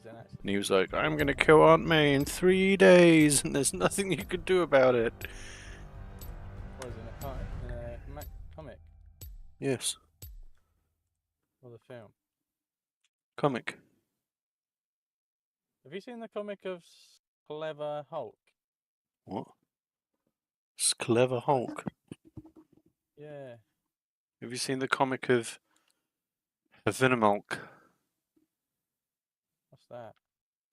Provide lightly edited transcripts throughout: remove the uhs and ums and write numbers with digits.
And he was like, I'm going to kill Aunt May in 3 days, and there's nothing you can do about it. Was in a comic Yes, or the film? comic. Have you seen the comic of Clever Hulk? What? It's Clever Hulk. Yeah. Have you seen the comic of Venomulk? What's that?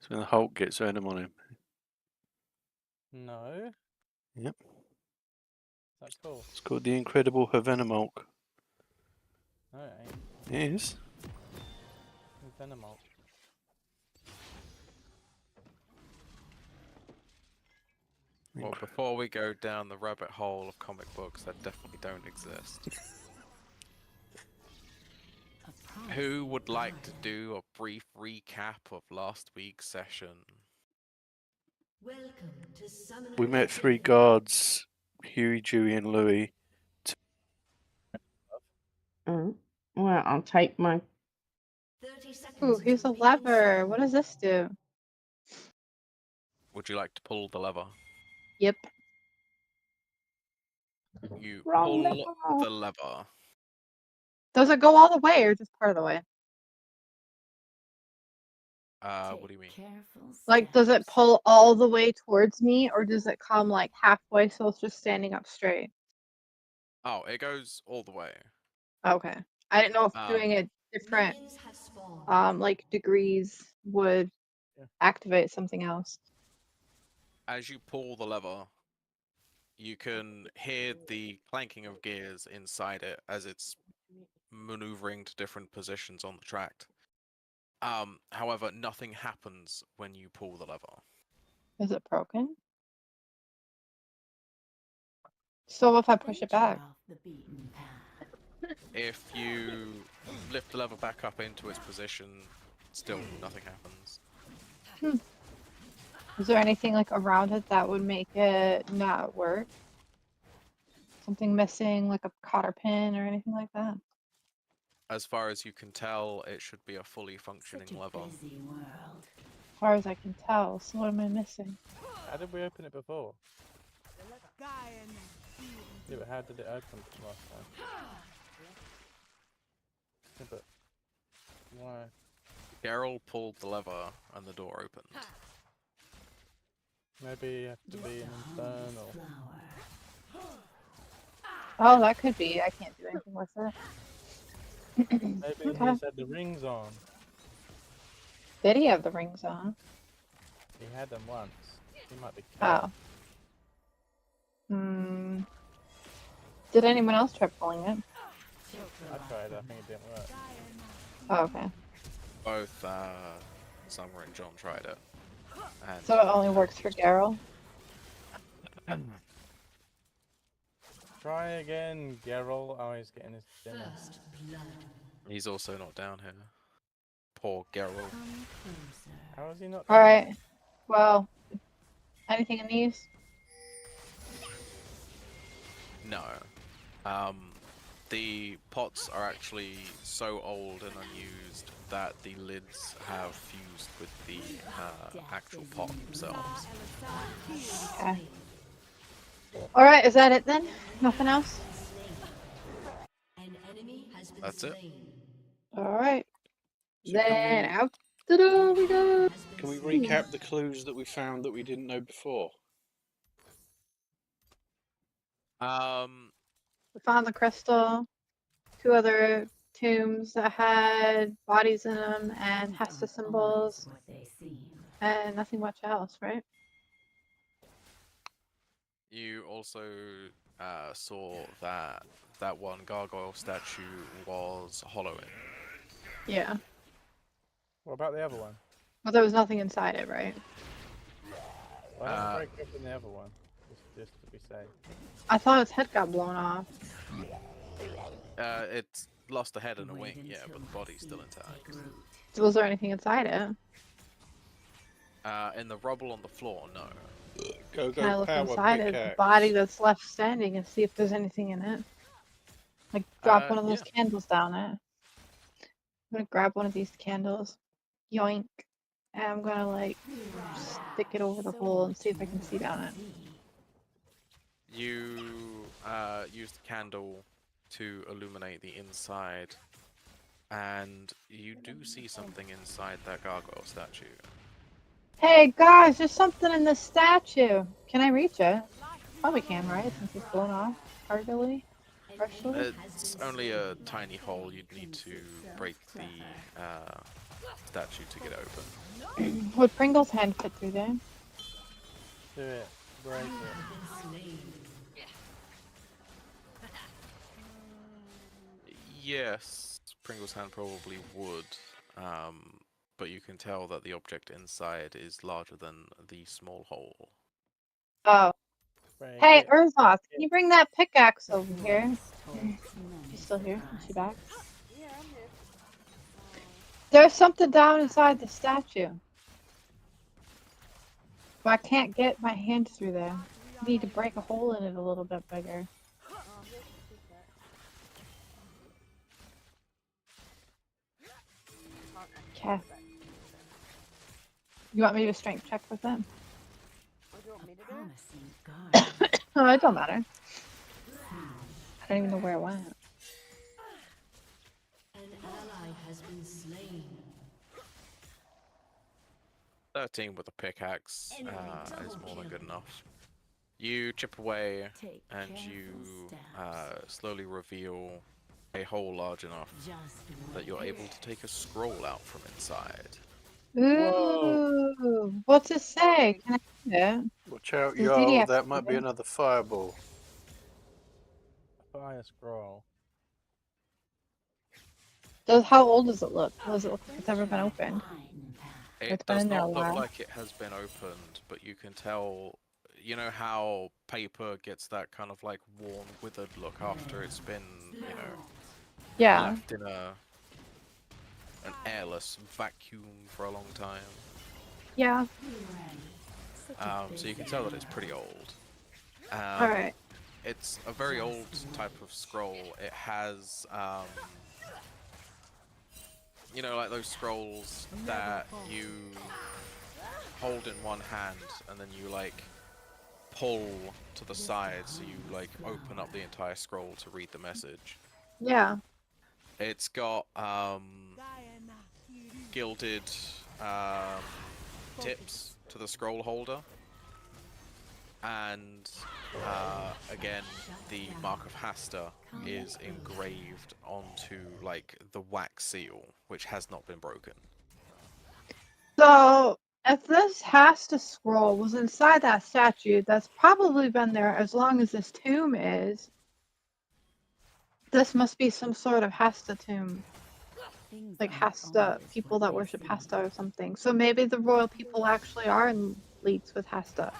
It's when the Hulk gets venom on him. No. Yep. That's cool. It's called The Incredible Venomulk. No, it ain't. It is. Venomulk. Well, before we go down the rabbit hole of comic books that definitely don't exist, who would like to do a brief recap of last week's session? Welcome to Summoner's We met 3 Rift. guards, Huey, Dewey, and Louie. Well, I'll type my. 30 seconds Ooh, here's a until lever. What does this do? Would you like to pull the lever? Yep. You Wrong pull lever. the lever. Does it go all the way or just part of the way? What do you mean? Like, does it pull all the way towards me or does it come like halfway so it's just standing up straight? Oh, it goes all the way. Okay. I didn't know if doing it different, Minions have spawned. like degrees would activate something else. As you pull the lever, you can hear the clanking of gears inside it as it's maneuvering to different positions on the track. However, nothing happens when you pull the lever. Is it broken? So if I push it back? If you lift the lever back up into its position, still nothing happens. Is there anything like around it that would make it not work? Something missing, like a cotter pin or anything like that? As far as you can tell, it should be a fully functioning lever. As far as I can tell, so what am I missing? How did we open it before? Yeah, but how did it open last time? Yeah, but why? Geralt pulled the lever and the door opened. Maybe you have to be an infernal. Oh, that could be. I can't do anything with it. Maybe Okay. he's had the rings on. Did he have the rings on? He had them once. He might be Oh. Hmm. Did anyone else try pulling it? I tried, I think it didn't work. Oh, okay. Both Summer and John tried it. And So it only works for Geralt? Try again, Geralt. Oh, he's getting his dinner. First blood. he's also not down here. Poor Geralt. How is he not? Alright. Well, anything in these? No. The pots are actually so old and unused that the lids have fused with the actual pot themselves. Okay. Alright, is that it then? Nothing else? An enemy has been That's it. slain. Alright. So Then out the door we go! Can we recap the clues that we found that we didn't know before? We found the crystal, 2 other tombs that had bodies in them and Hesta symbols, and nothing much else, right? You also saw that one gargoyle statue was hollowing. Yeah. What about the other one? Well, there was nothing inside it, right? Why don't we break open the other one? Just to be safe. I thought its head got blown off. It's lost a head and a wing, yeah, but the body's still intact. So was there anything inside it? In the rubble on the floor, no. Go, Can I go, look power, inside it, the pickaxe. body that's left standing, and see if there's anything in it? Like, drop one of those yeah. candles down it. I'm gonna grab one of these candles. Yoink. and I'm gonna like stick it over the hole and see if I can see down it. You use the candle to illuminate the inside, and you do see something inside that gargoyle statue. Hey guys, there's something in the statue. Can I reach it? Probably can, right? Since it's blown off partially. It's only a tiny hole. You'd need to break the statue to get it open. Would Pringle's hand fit through there? Do it. Break it. Yes, Pringle's hand probably would, but you can tell that the object inside is larger than the small hole. Oh. Break Hey, it. Urzoth, can you bring that pickaxe over here? She's still here? Is she back? Yeah, I'm here. There's something down inside the statue. But I can't get my hand through there. I need to break a hole in it a little bit bigger. Here's the pickaxe. Okay. You want me to strength check with them? What do you want me to do? Oh, it don't matter. I don't even know where it went. An ally has been slain. 13 with a pickaxe is more than good enough. You chip away and you slowly reveal a hole large enough that you're able to take a scroll out from inside. Ooh, what's it say? Can I see it? Watch out, Does y'all. DDF That might be it? another fireball. Fire scroll. How old does it look? Does it look like it's ever been opened? It It's been does in there a not look while. like it has been opened, but you can tell. You know how paper gets that kind of like worn, withered look after it's been, Yeah. left in an airless vacuum for a long time. Yeah. So you can tell that it's pretty old. Alright. It's a very old type of scroll. It has, like those scrolls that you hold in one hand and then you like pull to the side so you like open up the entire scroll to read the message. Yeah. It's got gilded tips to the scroll holder, and again the mark of Hasta is engraved onto like the wax seal, which has not been broken. So, if this Hasta scroll was inside that statue, that's probably been there as long as this tomb is. This must be some sort of Hasta tomb. Like Hasta, people that worship Hasta or something. So maybe the royal people actually are in leagues with Hasta.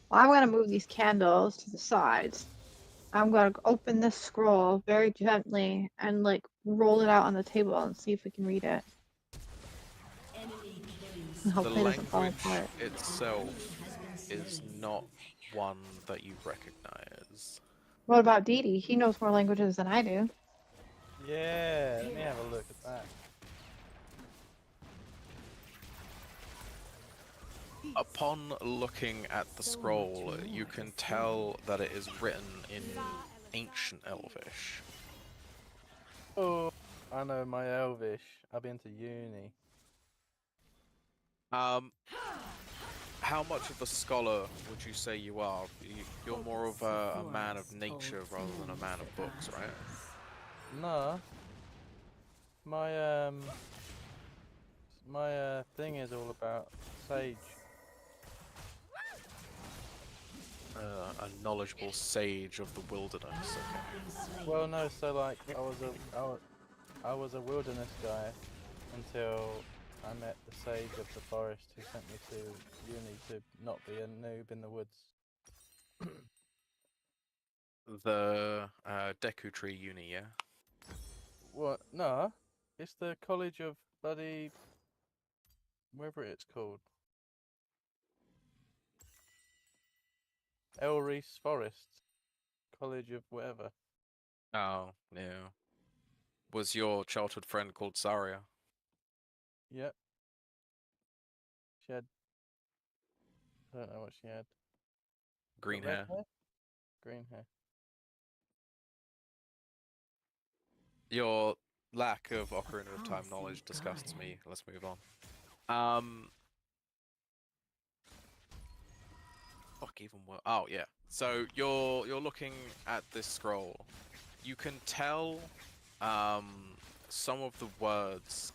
Well, I'm gonna move these candles to the sides. I'm gonna open this scroll very gently and like roll it out on the table and see if we can read it. And The hopefully it doesn't fall language apart. itself is not one that you recognize. What about Didi? He knows more languages than I do. Yeah, let me have a look at that. Upon looking at the scroll, you can tell that it is written in Ancient Elvish. Oh, I know my Elvish. I've been to uni. How much of a scholar would you say you are? You're more of a man of nature rather than a man of books, right? No. My thing is all about sage. A knowledgeable sage of the wilderness. Okay. Well, no. So like, I was a wilderness guy until I met the sage of the forest who sent me to uni to not be a noob in the woods. The Deku Tree Uni, yeah? What? No, it's the College of bloody whatever it's called. Elreese Forest College of whatever. Oh, yeah. Was your childhood friend called Saria? Yep. She had. I don't know what she had. Green Red hair. Green hair. Your lack of Ocarina of Time promising knowledge disgusts garden. me. Let's move on. Fuck, even worse. Oh yeah. So you're looking at this scroll. You can tell some of the words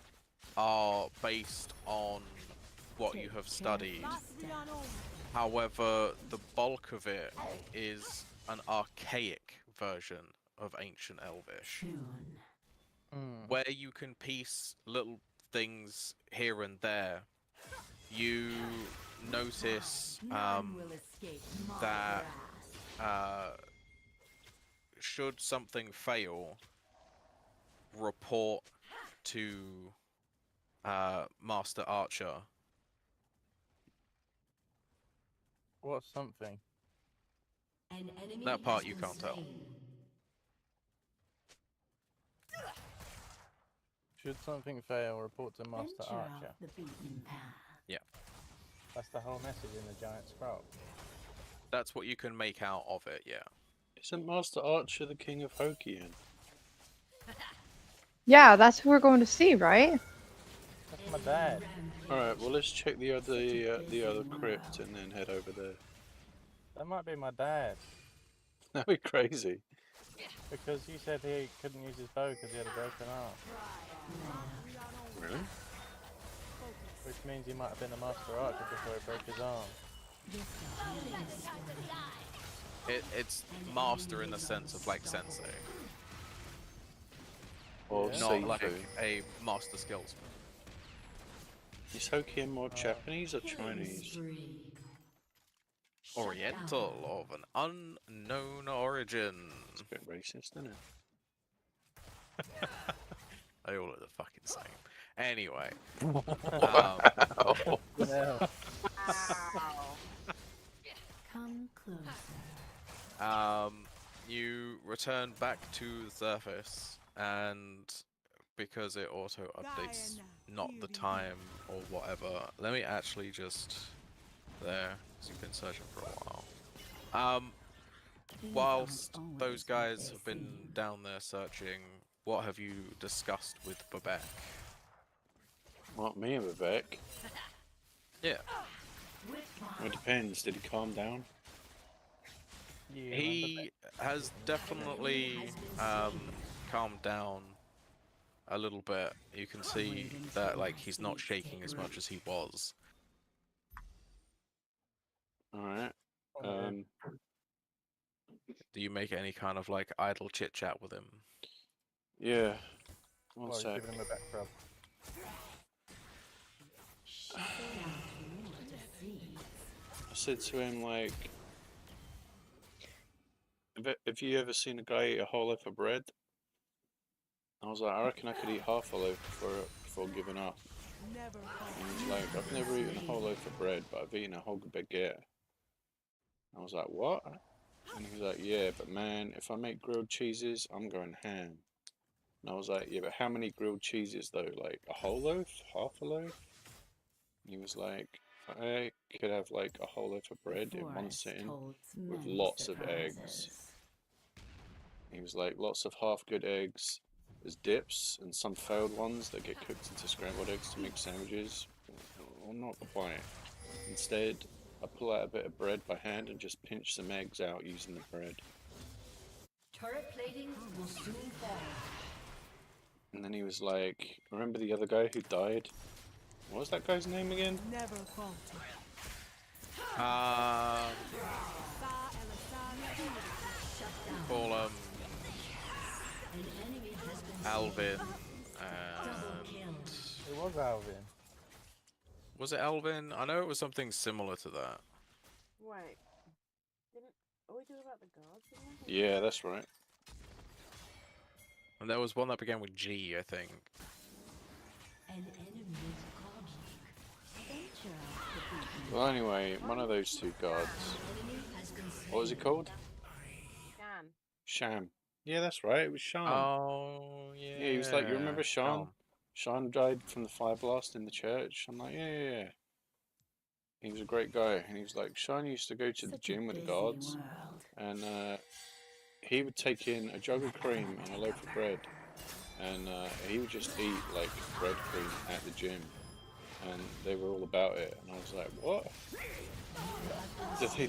are based on what you Take have careful studied. steps. However, the bulk of it is an archaic version of ancient Elvish, Tune. where you can piece little things here and there. You notice None will escape my that grasp. should something fail, report to Master Archer. What's something? An enemy That part has you been can't tell. slain. Should something fail, report to Master Venture Archer. off the beaten path. That's the whole message in the giant scroll. That's what you can make out of it, yeah. Isn't Master Archer the king of Hokian? Yeah, that's who we're going to see, right? That's my dad. Alright, well let's check the other crypt and then head over there. That might be my dad. That'd be crazy. Because you said he couldn't use his bow because he had a broken arm. Really? Which means he might have been a Master Archer before he broke his arm. It's master in the sense of like sensei, Or Yeah. not Seifu. like a master skillsman. Is Hokian more Japanese or Chinese? Spree. Oriental of an unknown origin. It's a bit racist, isn't it? They all look the fucking same. Anyway, Yeah. Come closer. you return back to the surface, and because it auto updates not the time or whatever, let me actually just there, 'cause you've been searching for a while. Things Whilst aren't those always what guys they have been seem. down there searching, what have you discussed with Babek? Not me and Vivek. Yeah, It depends. Did he calm down? You he has definitely calmed down a little bit. You can see that like he's not shaking as much as he was. Alright. remember. Do you make any kind of like idle chit chat with him? Yeah. One Well, you're sec. giving him a back rub. I said to him like, have you ever seen a guy eat a whole loaf of bread? I was like, I reckon I could eat half a loaf before giving up. And he's like, I've never eaten a whole loaf of bread, but I've eaten a whole baguette. I was like, what? And he was like, yeah, but man, if I make grilled cheeses, I'm going ham. And I was like, yeah, but how many grilled cheeses though? Like a whole loaf? Half a loaf? And he was like, I could have like a whole loaf of bread in one sitting with lots of eggs. He was like, lots of half good eggs as dips and some failed ones that get cooked into scrambled eggs to make sandwiches. Well, not quite. Instead, I pull out a bit of bread by hand and just pinch some eggs out using the bread. Turret plating will soon fall. And then he was like, remember the other guy who died? What was that guy's name again? Call him An enemy has been Alvin, double and kill. It was Alvin. was it Alvin? I know it was something similar to that. Wait. Are we talking about the gods again? Yeah, that's right. And there was one that began with G, I think. An enemy is godlike. Venture off the beaten Well, anyway, one of those two gods. An enemy has been slain. What was he called? Can. Sham. Yeah, that's right. It was Sean. Oh, yeah. Yeah, he was like, you remember Sean? Sean. Sean died from the fire blast in the church. I'm like, yeah. He was a great guy, and he was like, Sean used to go to the Such a gym with the busy guards, world. and he would take in a jug of cream and a loaf of bread, and he would just eat like bread cream at the gym, and they were all about it, and I was like, what?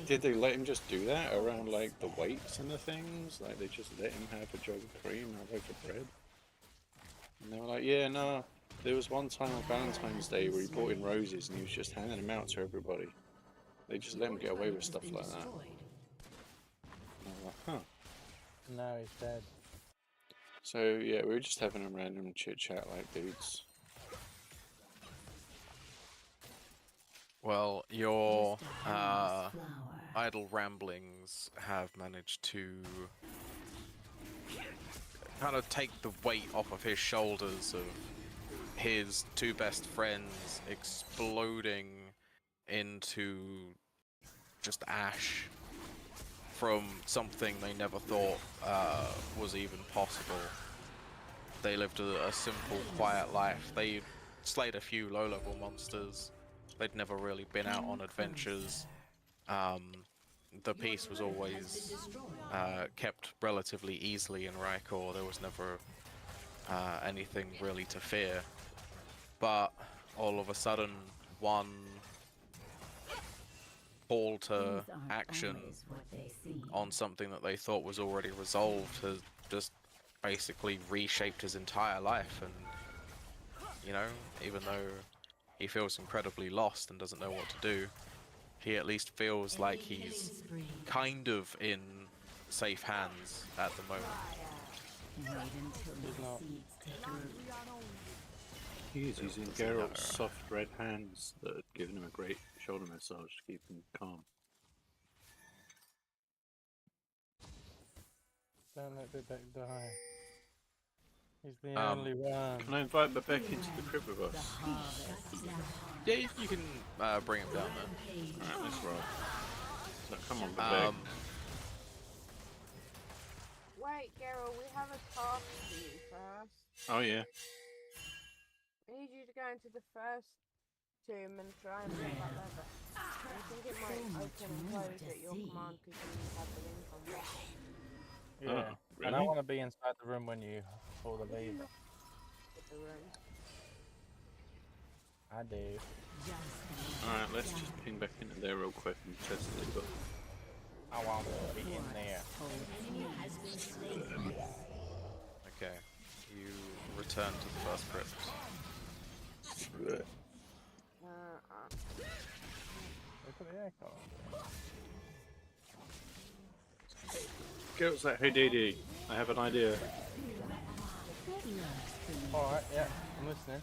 Did they let him just do that around like the weights and the things? Like they just let him have a jug of cream and a loaf of bread? And they were like, yeah, no. There was one time on Valentine's Day where he brought in roses and he was just handing them out to everybody. They just let him get away with stuff like that. And I was like, huh. No, he's dead. So yeah, we were just having a random chit chat like dudes. Well, your idle ramblings have managed to kind of take the weight off of his shoulders of his two best friends exploding into just ash from something they never thought was even possible. They lived a simple, quiet life. They slayed a few low-level monsters. They'd never really been out on adventures. The peace was always kept relatively easily in Raikor. There was never anything really to fear. But all of a sudden, one call to action on something that they thought was already resolved has just basically reshaped his entire life. And, you know, even though he feels incredibly lost and doesn't know what to do, he at least feels like he's kind of in safe hands at the moment. He is using Geralt's soft red hands that had given him a great shoulder massage to keep him calm. Don't let Bebek die. He's the only one. Can I invite Bebek into the crib with us? Yeah, you can bring him down there. Alright, let's roll. So come on, Bebek. Wait, Geralt, we have a task to do first. Oh yeah. I need you to go into the first tomb and try and pick that lever. I think it might open and close at your command because you have the link on there. Yeah. Oh, And I really? want to be inside the room when you pull the lever. With the room. I do. Alright, let's just ping back into there real quick and test the lever. I want to be in there. Okay, you return to the first crypt. Look at the echo. Geralt's like, hey Dee, I have an idea. Alright, yeah, I'm listening.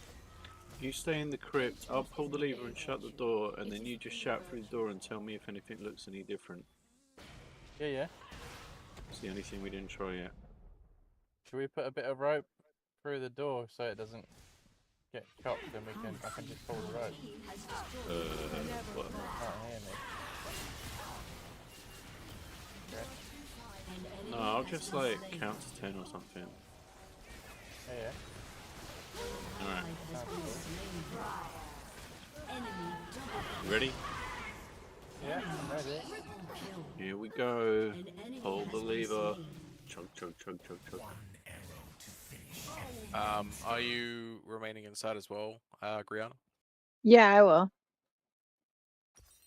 You stay in the crypt, I'll pull the lever and shut the door, and then you just shout through the door and tell me if anything looks any different. Yeah, yeah. It's the only thing we didn't try yet. Should we put a bit of rope through the door so it doesn't get chopped and I can just pull the rope? What? Can't hear me. Okay. No, I'll just like count to 10 or something. Yeah, yeah. Alright, Enemy ready? Yeah, ready. Here we go. Pull the lever. Chug, chug, chug, chug, chug. Are you remaining inside as well, Griana? Yeah, I will.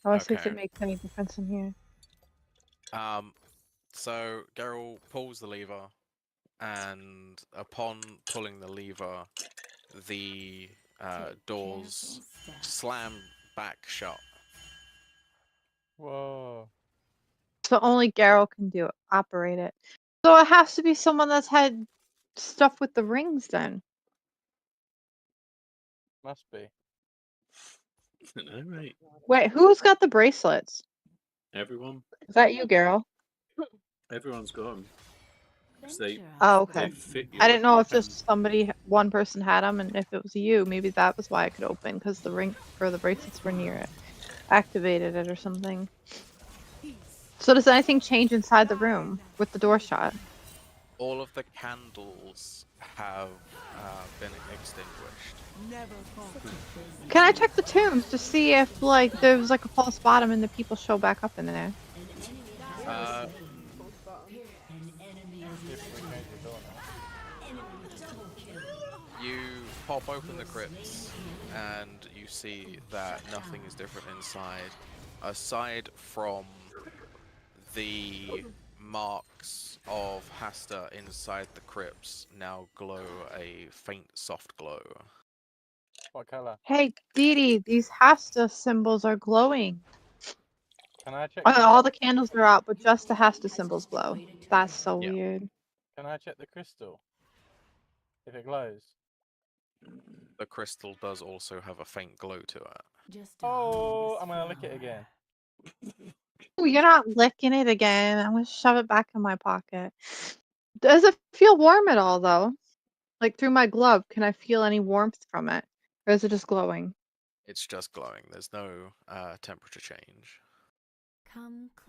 I want to see if Okay. it makes any difference in here. So Geralt pulls the lever, and upon pulling the lever, the doors slam back shut. Whoa. So only Geralt can operate it. So it has to be someone that's had stuff with the rings then. Must be. Alright. Wait, who's got the bracelets? Everyone? Is that you, Geralt? Everyone's got them. They Oh, okay. fit I didn't know your if just one person had them, and if it was you, maybe that was why I could open, because the ring or the bracelets were near it, activated it or something. So does anything change inside the room with the door shut? All of the candles have been extinguished. Can I check the tombs to see if like there's like a false bottom and the people show back up in there? Uh, False bottom. If we change the door now. you pop open the crypts and you see that nothing is different inside, aside from the marks of Hasta inside the crypts now glow a faint soft glow. What color? Hey, Dee, these Hasta symbols are glowing. Can I check? All the candles are out, but just the Hasta symbols glow. That's so Yeah. weird. Can I check the crystal? If it glows. The crystal does also have a faint glow to it. Oh, I'm gonna lick it again. Ooh, you're not licking it again. I'm gonna shove it back in my pocket. Does it feel warm at all, though? Like through my glove, can I feel any warmth from it? Or is it just glowing? It's just glowing. There's no temperature change.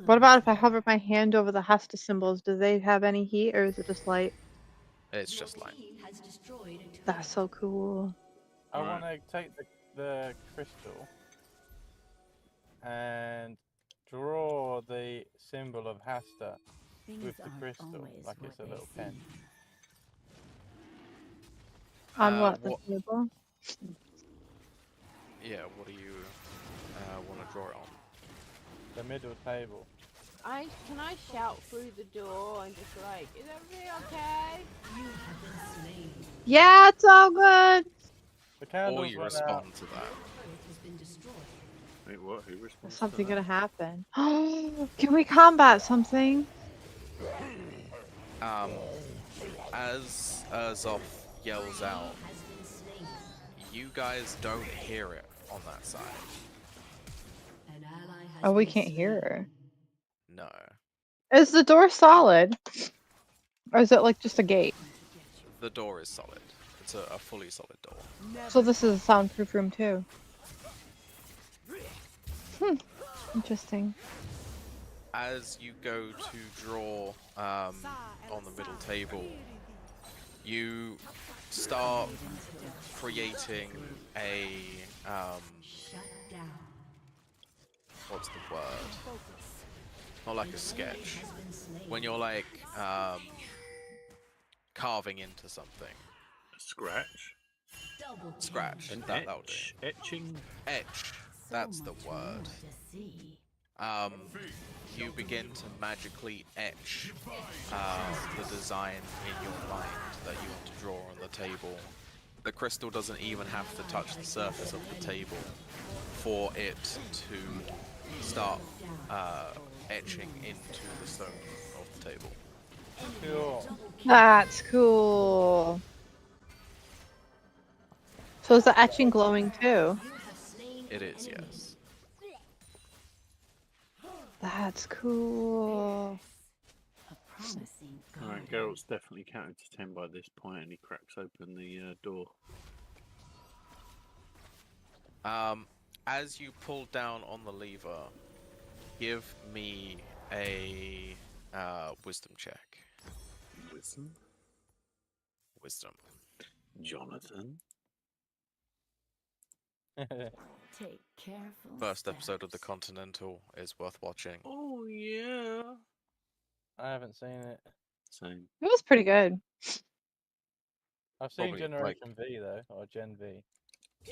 What about if I hover my hand over the Hasta symbols? Do they have any heat, or is it just light? It's just light. That's so cool. I Alright. want to take the crystal and draw the symbol of Hasta with the crystal, like it's a little pen. On what, the What? table? Yeah. What do you want to draw it on? The middle table. Can I shout through the door and just like, is everything okay? Yeah, it's all good. The Or candles you went out. respond to that. Wait, what? Who Is responds something to gonna happen? Can we combat something? As Zoth yells out, you guys don't hear it on that side. Oh, we can't hear her. No. Is the door solid? Or is it like just a gate? The door is solid. It's a fully solid door. So this is a soundproof room too. Interesting. As you go to draw on the middle table, you start creating a what's the word? Not like a sketch. When you're like carving into something. Scratch? Scratch. An That'll do. etching? Etch. That's the word. You begin to magically etch the design in your mind that you want to draw on the table. The crystal doesn't even have to touch the surface of the table for it to start etching into the stone of the table. Cool. That's cool. So is the etching glowing too? It is, yes. That's cool. Alright, Geralt's definitely counted to 10 by this point and he cracks open the door. As you pull down on the lever, give me a wisdom check. Wisdom? Wisdom. Jonathan? Take careful First episode of The steps. Continental is worth watching. Oh yeah. I haven't seen it. Same. It was pretty good. I've seen Probably, like- Generation V though, or Gen V.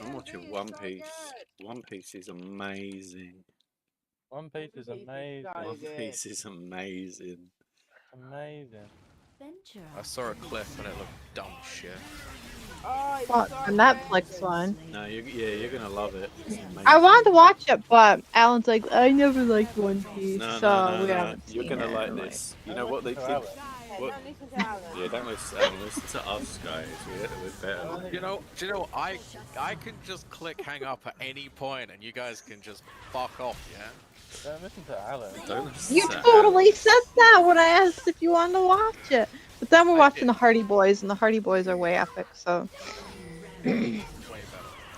I'm watching One Piece. One Piece is amazing. One Piece is One Piece is amazing. so One good. Piece is amazing. Amazing. Venture I saw a clip and it looked dumb shit. Oh, it's What, so the Netflix good. one? No, you're gonna love it. It's amazing. I wanted to watch it, but Alan's like, I never liked One Piece, No, so no, no, we no. haven't You're seen gonna it. like Like, this. You know what they So did? Alex, Yeah, What? don't listen to Alan. Yeah, don't listen to us, guys. We're better. Do you know, I can just click hang up at any point and you guys can just fuck off, yeah? don't listen to Alan. Don't listen you to totally said that when I asked if you wanted to watch it. But then we're I watching did. the Hardy Boys, and the Hardy Boys are way epic, so Way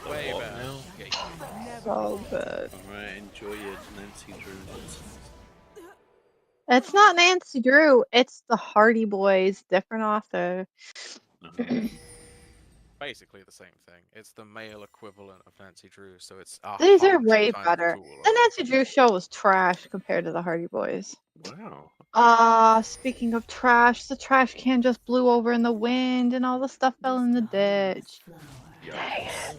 better. Way What better. now? Yeah, so good. Alright, enjoy your Nancy Drew nonsense. It's not Nancy Drew, it's the Hardy Boys, different author. Uh-huh. basically the same thing. It's the male equivalent of Nancy Drew, so it's 100 These are way times better. cooler. The Nancy Drew show was trash compared to the Hardy Boys. Wow. Speaking of trash, the trash can just blew over in the wind and all the stuff fell in the ditch. Dang it.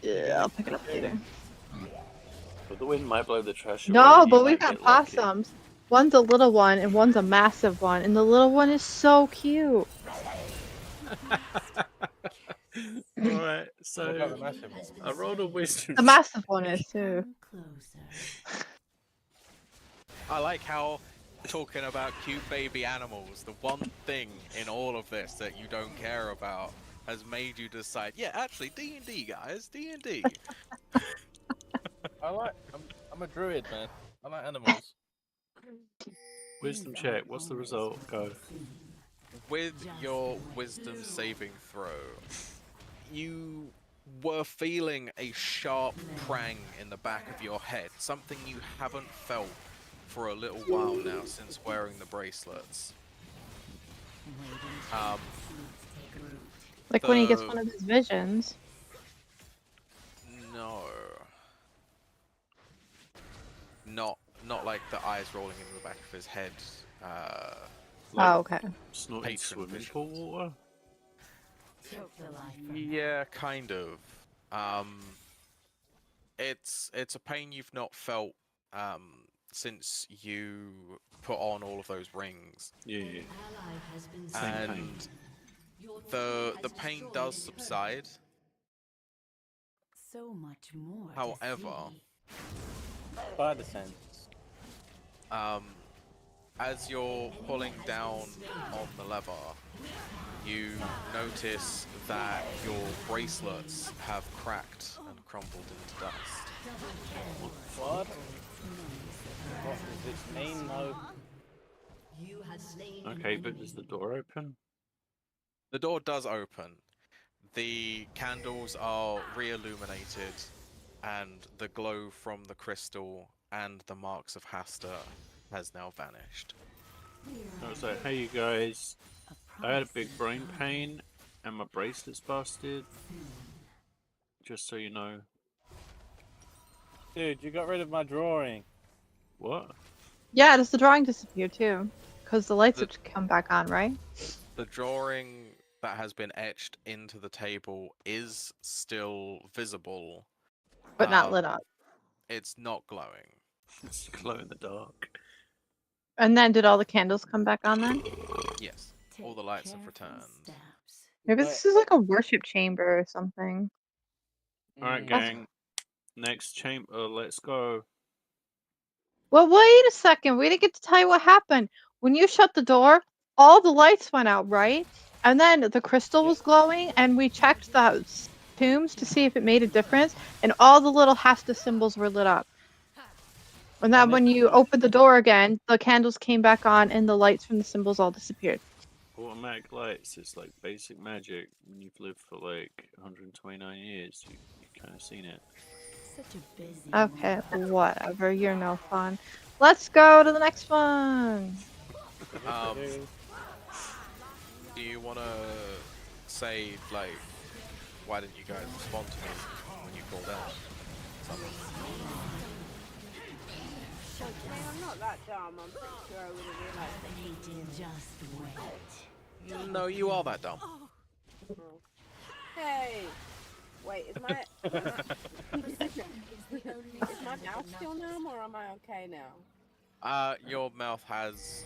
Yeah, I'll pick it up later. But the wind might blow the trash away. No, You but we've might got get lucky. possums. One's a little one and one's a massive one, and the little one is so cute. Alright, What about the so massive one? I rolled a wisdom The massive one is too. I like how talking about cute baby animals, the one thing in all of this that you don't care about, has made you decide, yeah, actually, D&D, guys, D&D. I'm a druid, man. I like animals. Wisdom check. What's the result? Go. With your wisdom saving throw, you were feeling a sharp prang in the back of your head, something you haven't felt for a little while now since wearing the bracelets. Like when he gets one of his visions. No. Not like the eyes rolling into the back of his head. Like Oh, okay. snorting patron swimming vision. pool water? Yeah, kind of. It's a pain you've not felt since you put on all of those rings. Yeah. And the pain does subside. So much more. However, By the sense. as you're pulling down on the lever, you notice that your bracelets have cracked and crumbled into dust. What? What does this mean, though? Okay, but is the door open? The door does open. The candles are re-illuminated, and the glow from the crystal and the marks of Hasta has now vanished. I was like, hey you guys, I had a big brain pain and my bracelet's busted. Just so you know. Dude, you got rid of my drawing. What? Yeah, does the drawing disappear too? Because the lights The- have come back on, right? The drawing that has been etched into the table is still visible. But not lit up. It's not glowing. It's glow in the dark. And then did all the candles come back on then? Yes, all the lights have returned. Maybe this is like a worship chamber or something. Alright gang, next chamber, let's go. Well, wait a second. We didn't get to tell you what happened. When you shut the door, all the lights went out, right? And then the crystal was glowing, and we checked the tombs to see if it made a difference, and all the little Hasta symbols were lit up. And then when you opened the door again, the candles came back on, and the lights from the symbols all disappeared. Automatic lights, it's like basic magic. When you've lived for like 129 years, you've kind of seen it. Such a busy Okay, whatever. You're no fun. Let's go to the next one. Do you want to say, like, why didn't you guys respond to me when you called out? Something. I'm not that dumb. I'm pretty sure I would have realized that. just wait. No, you are that dumb. Hey! Wait, is my is my mouth still numb or am I okay now? Your mouth has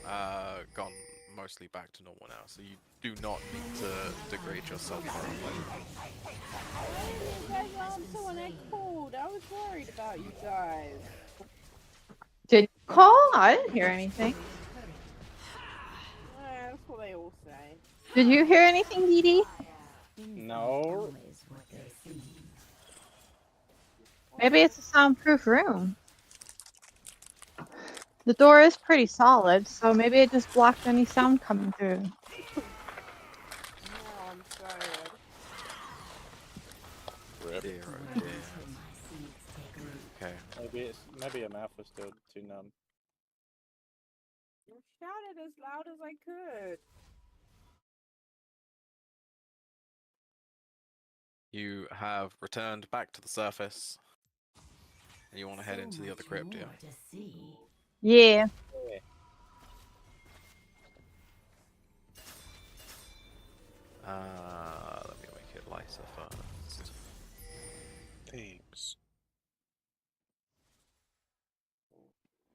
gone mostly back to normal now, so you do not need to degrade yourself currently. You guys answer when I called. I was worried about you guys. Did you call? I didn't hear anything. That's what they all say. Did you hear anything, Dee Dee? No. Maybe it's a soundproof room. The door is pretty solid, so maybe it just blocked any sound coming through. No, I'm scared. Rip. Dear, oh dear. Okay. Maybe your mouth was still too numb. I shouted as loud as I could. You have returned back to the surface. And you want to head into the other crypt, yeah? Yeah. Let me make it lighter first. Thanks.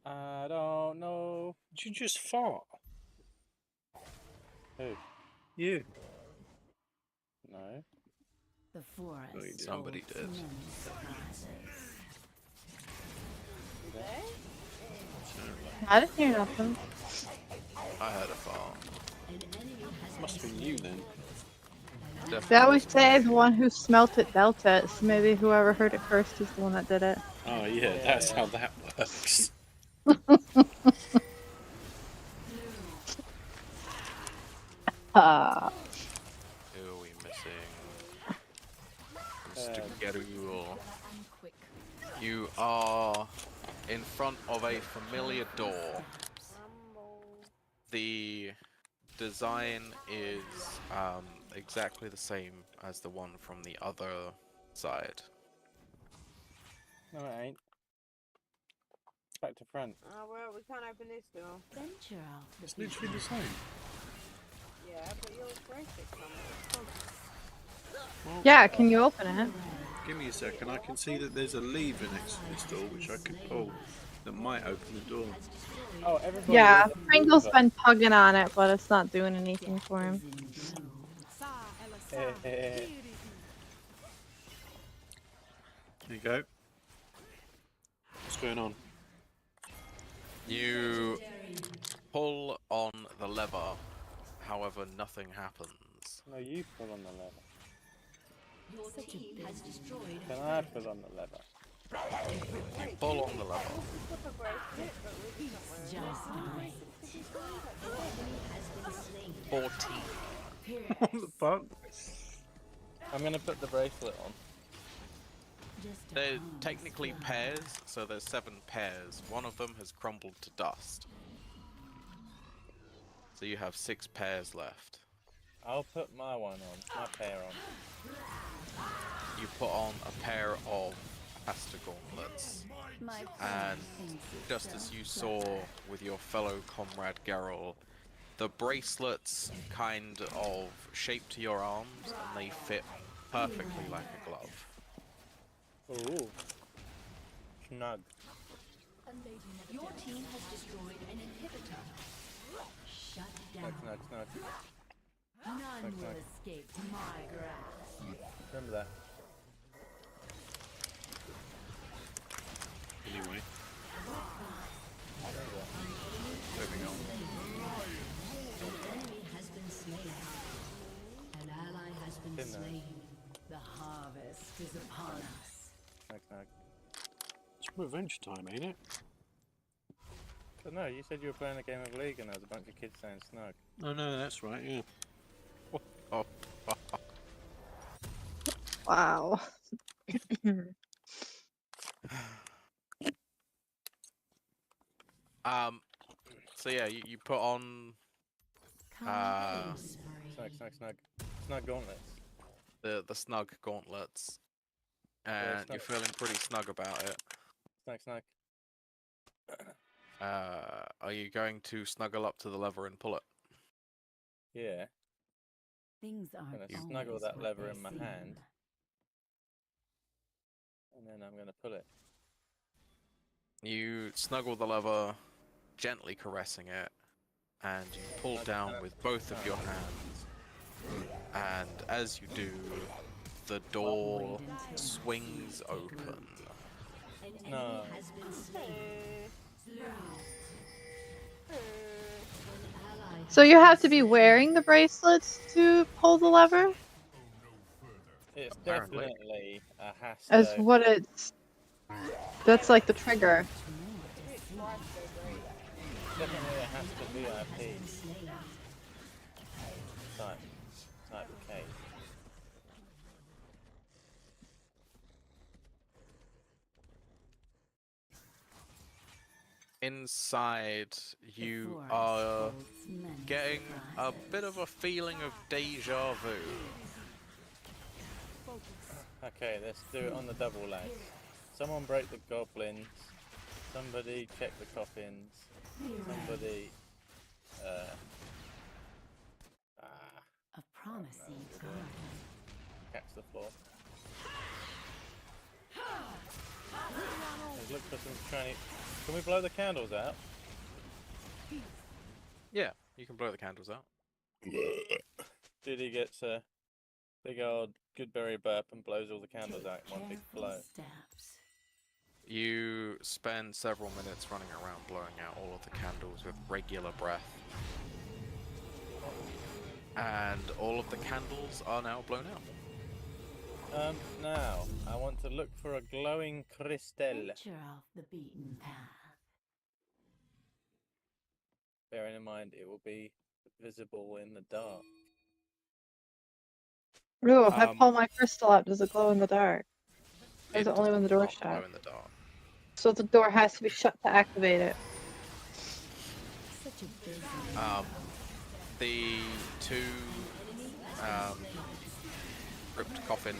I don't know. Did you just fart? Who? You. No. The forest. Oh, you did. Somebody did. many surprises. I didn't hear nothing. I heard a fart. Must have been you then. They always say the one who smelt it dealt it, so maybe whoever heard it first is the one that did it. Oh yeah, that's how that works. Uh, Who are we missing? Mr. Gerul. You are in front of a familiar door. The design is exactly the same as the one from the other side. No, it ain't. Back to front. Oh well, we can't open this door. Venture out. It's literally the same. Yeah, but you'll break it somewhere. Well, yeah, can you open it? give me a second. I can see that there's a lever next to this door, which I could pull. That might open the door. Oh, everybody. Yeah, is a Pringle's mover. been tugging on it, but it's not doing anything for him. There you go. What's going on? You pull on the lever, however, nothing happens. No, you pull on the lever. Such a big Can I pull on the lever? You pull on the lever. just nice. 14. What the fuck? I'm gonna put the bracelet on. They're technically pairs, so there's 7 pairs. One of them has crumbled to dust. So you have 6 pairs left. I'll put my one on, my pair on. You put on a pair of Asta gauntlets, and just as you saw with your fellow comrade Geralt, the bracelets kind of shape to your arms and they fit perfectly like a glove. Ooh. Snug. Your team has destroyed an inhibitor. Shut Snug, down. snug, snug. None Like will that. escape my grasp. Remember that. Anyway, Moving on. Enemy has been slain. An ally has been Didn't I? slain. The harvest is upon us. Snug, snug. it's revenge time, ain't it? But no, you said you were playing a game of League and there was a bunch of kids saying snug. Oh no, that's right. Yeah. Oh, Wow. so yeah, you put on Come Snug, snug, snug. Snug gauntlets. the snug gauntlets, Yeah, and you're snug. feeling pretty snug about it. Snug, snug. Are you going to snuggle up to the lever and pull it? Yeah. Things aren't Gonna always snuggle that what lever they in my seem. hand. And then I'm gonna pull it. You snuggle the lever, gently caressing it, and you pull down with both of your hands. And as you do, the door swings open. No. Has been slain. So you have to be wearing the bracelets to pull the lever? It's Apparently. definitely a As Hasto. what it's... That's like the trigger. Definitely a Hasto VIP type case. Inside, The you forest are holds many getting a surprises. bit of a feeling of deja vu. Okay, let's do it on the double, lads. Someone break the goblins. Somebody check the coffins. Somebody. A promising garden. Catch the floor. Let's look for some shiny. Can we blow the candles out? Yeah, you can blow the candles out. Diddy gets a big old goodberry burp and blows all the candles out in one big blow. Steps. You spend several minutes running around blowing out all of the candles with regular breath. And all of the candles are now blown out. Now, I want to look for a glowing crystal. Venture off the beaten path. Bearing in mind it will be visible in the dark. Ooh, if I pull my crystal out, does it glow in the dark? Or is it only does when the door's not glow shut? in the dark. So the door has to be shut to activate it. Such a busy. The two crypt coffin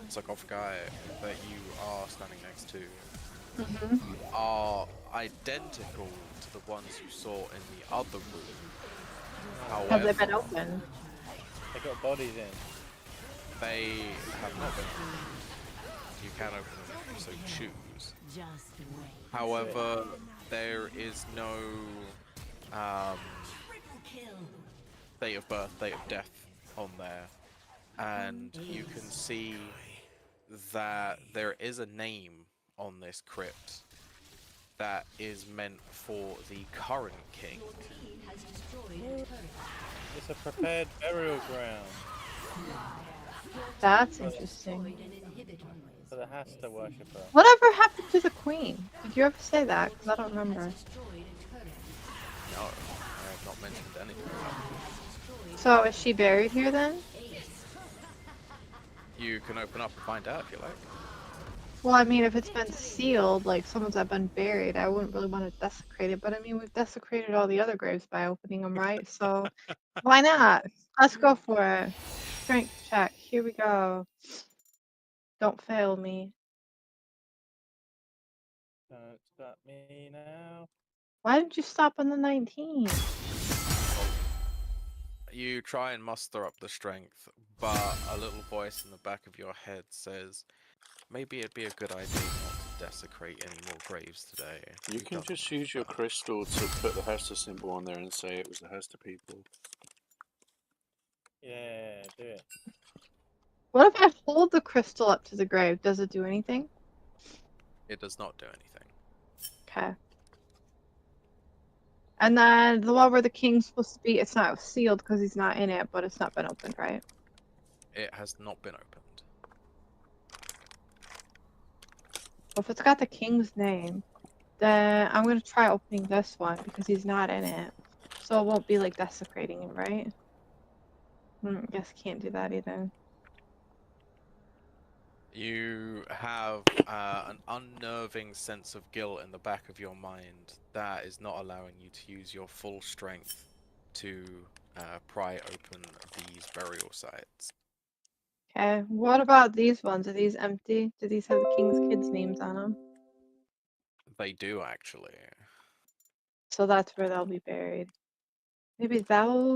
sarcophagi that you are standing next to are identical to the ones you saw in the other room. Have However, they been opened? They got bodies in. they have not been. You can open them if you so choose. Just wait. However, there is no date of birth, date of death on there, and you can see that there is a name on this crypt that is meant for the current king. It's a prepared burial ground That's interesting. for the Hasta worshipper. Whatever happened to the queen? Did you ever say that? Because I don't remember. No, I have not mentioned anything about it. So is she buried here then? You can open up and find out if you like. Well, I mean, if it's been sealed, like someone's been buried, I wouldn't really want to desecrate it. But I mean, we've desecrated all the other graves by opening them, right? So why not? Let's go for it. Strength check. Here we go. Don't fail me. Don't stop me now. Why did you stop on the 19? You try and muster up the strength, but a little voice in the back of your head says, maybe it'd be a good idea not to desecrate any more graves today. You We've can done just enough use your of that." crystal to put the Hester symbol on there and say it was the Hester people. Yeah, do it. What if I hold the crystal up to the grave? Does it do anything? It does not do anything. Okay. And then the one where the king's supposed to be, it's not sealed because he's not in it, but it's not been opened, right? It has not been opened. Well, if it's got the king's name, then I'm gonna try opening this one because he's not in it. So it won't be like desecrating it, right? Guess can't do that either. You have an unnerving sense of guilt in the back of your mind that is not allowing you to use your full strength to pry open these burial sites. Okay, what about these ones? Are these empty? Do these have the king's kids' names on them? They do actually. So that's where they'll be buried. Maybe that will